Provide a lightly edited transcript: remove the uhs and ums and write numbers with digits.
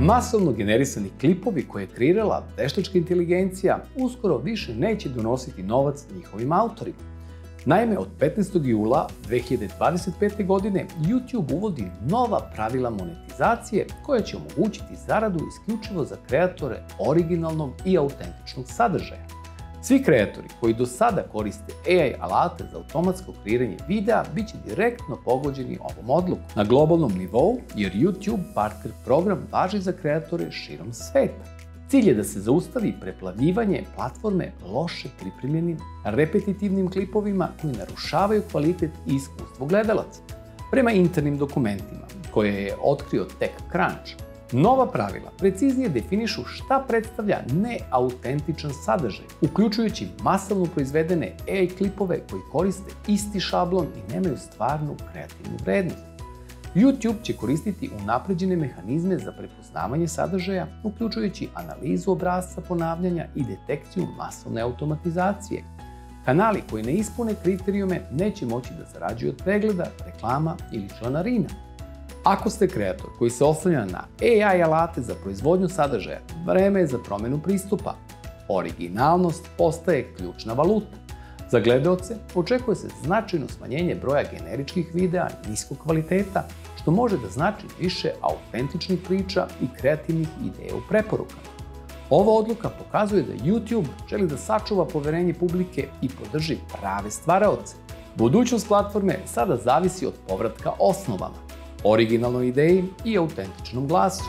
Masovno generisani klipovi koje je kreirala veštačka inteligencija uskoro više neće donositi novac njihovim autorima. Naime, od 15. jula 2025. godine YouTube uvodi nova pravila monetizacije koja će omogućiti zaradu isključivo za kreatore originalnog i autentičnog sadržaja. Svi kreatori koji do sada koriste AI alate za automatsko kreiranje videa bit će direktno pogođeni ovom odlukom na globalnom nivou, jer YouTube partner program važi za kreatore širom sveta. Cilj je da se zaustavi preplavljivanje platforme loše pripremljenim, repetitivnim klipovima koji narušavaju kvalitet i iskustvo gledalaca. Prema internim dokumentima koje je otkrio TechCrunch, nova pravila preciznije definišu šta predstavlja neautentičan sadržaj, uključujući masovno proizvedene AI klipove koji koriste isti šablon i nemaju stvarnu kreativnu vrednost. YouTube će koristiti unapređene mehanizme za prepoznavanje sadržaja, uključujući analizu obrasca ponavljanja i detekciju masovne automatizacije. Kanali koji ne ispune kriterijume neće moći da zarađuju od pregleda, reklama ili članarina. Ako ste kreator koji se oslanja na AI alate za proizvodnju sadržaja, vreme je za promenu pristupa. Originalnost postaje ključna valuta. Za gledaoce očekuje se značajno smanjenje broja generičkih videa niskog kvaliteta, što može da znači više autentičnih priča i kreativnih ideja u preporukama. Ova odluka pokazuje da YouTube želi da sačuva poverenje publike i podrži prave stvaraoce. Budućnost platforme sada zavisi od povratka osnovama, originalnoj ideji i autentičnom glasu.